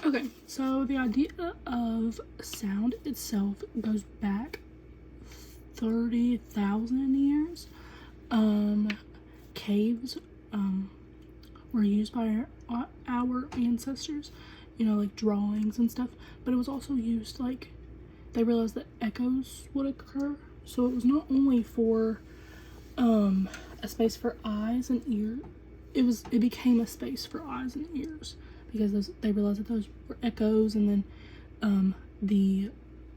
Okay, so the idea of sound itself goes back 30,000 years. Caves were used by our ancestors, like drawings and stuff, but it was also used, like, they realized that echoes would occur, so it was not only for a space for eyes and ears. It became a space for eyes and ears because they realized that those were echoes, and then the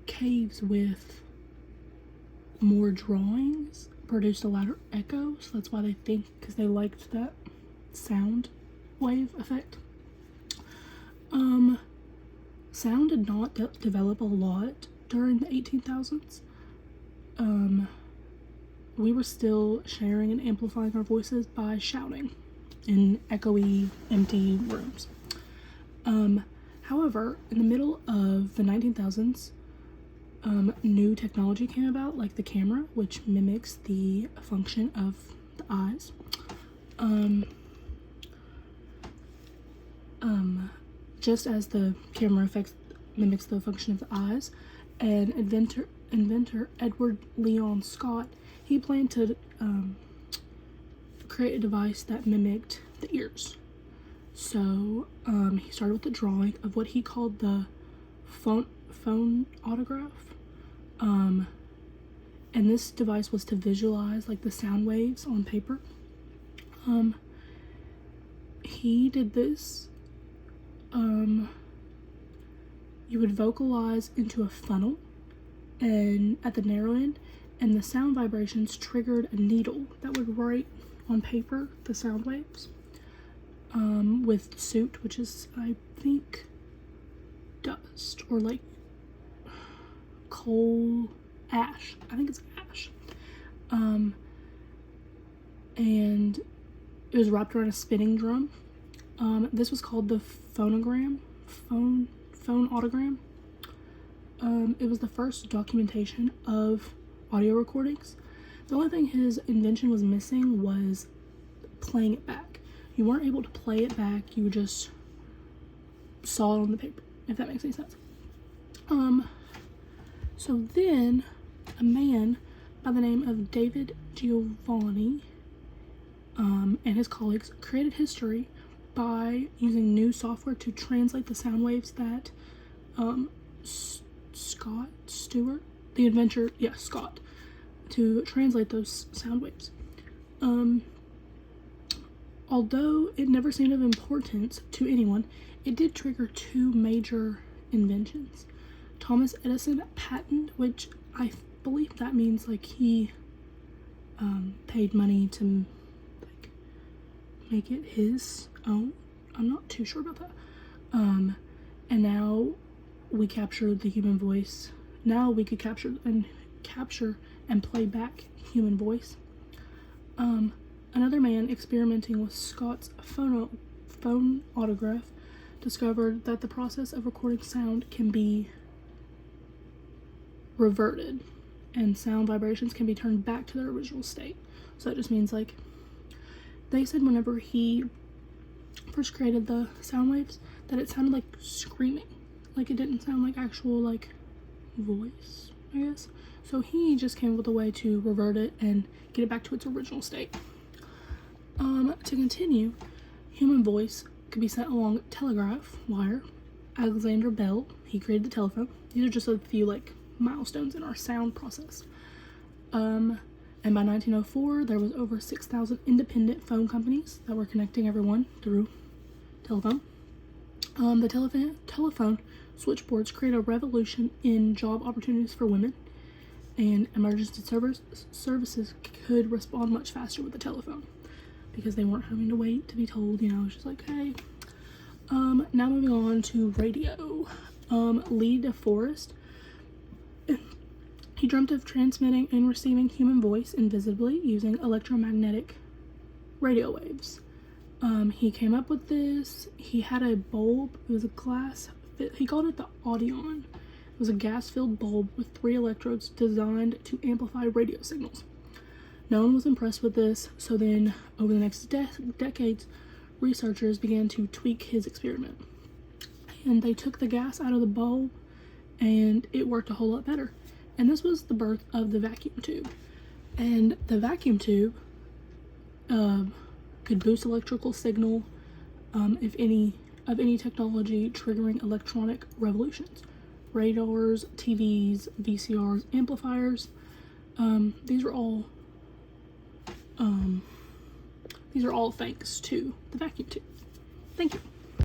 caves with more drawings produced a louder echo, so that's why they think, because they liked that sound wave effect. Sound did not develop a lot during the 18,000s. We were still sharing and amplifying our voices by shouting in echoey, empty rooms. However, in the middle of the 19,000s, new technology came about, like the camera, which mimics the function of the eyes. Just as the camera mimics the function of the eyes, and inventor Edward Leon Scott, he planned to create a device that mimicked the ears. So he started with the drawing of what he called the phonautograph. And this device was to visualize, like, the sound waves on paper. He did this. You would vocalize into a funnel, and at the narrow end, and the sound vibrations triggered a needle that would write on paper the sound waves. With soot, which is, I think, dust, or like coal ash. I think it's ash. And it was wrapped around a spinning drum. This was called the phonogram. Phonautograph. It was the first documentation of audio recordings. The only thing his invention was missing was playing it back. You weren't able to play it back, you just saw it on the paper, if that makes any sense. So then a man by the name of David Giovanni and his colleagues created history by using new software to translate the sound waves that Scott, to translate those sound waves. Although it never seemed of importance to anyone, it did trigger two major inventions. Thomas Edison patented, which I believe that means, like, he paid money to, like, make it his own. I'm not too sure about that. And now we capture the human voice. Now we could capture and play back human voice. Another man experimenting with Scott's phonautograph discovered that the process of recording sound can be reverted, and sound vibrations can be turned back to their original state. So that just means, like, they said whenever he first created the sound waves that it sounded like screaming. Like, it didn't sound like actual, like, voice, I guess. So he just came up with a way to revert it and get it back to its original state. To continue, human voice could be sent along telegraph wire. Alexander Bell, he created the telephone. These are just a few, like, milestones in our sound process. And by 1904, there was over 6,000 independent phone companies that were connecting everyone through telephone. The telephone switchboards created a revolution in job opportunities for women, and emergency services could respond much faster with the telephone because they weren't having to wait to be told, it's just like, hey. Now moving on to radio. Lee DeForest, he dreamt of transmitting and receiving human voice invisibly using electromagnetic radio waves. He came up with this. He had a bulb. It was a glass. He called it the Audion. It was a gas-filled bulb with 3 electrodes designed to amplify radio signals. No one was impressed with this, so then over the next decades, researchers began to tweak his experiment. and they took the gas out of the bulb and it worked a whole lot better. And this was the birth of the vacuum tube. And the vacuum tube could boost electrical signal of any technology triggering electronic revolutions. Radars, TVs, VCRs, amplifiers. These are all thanks to the vacuum tube. Thank you.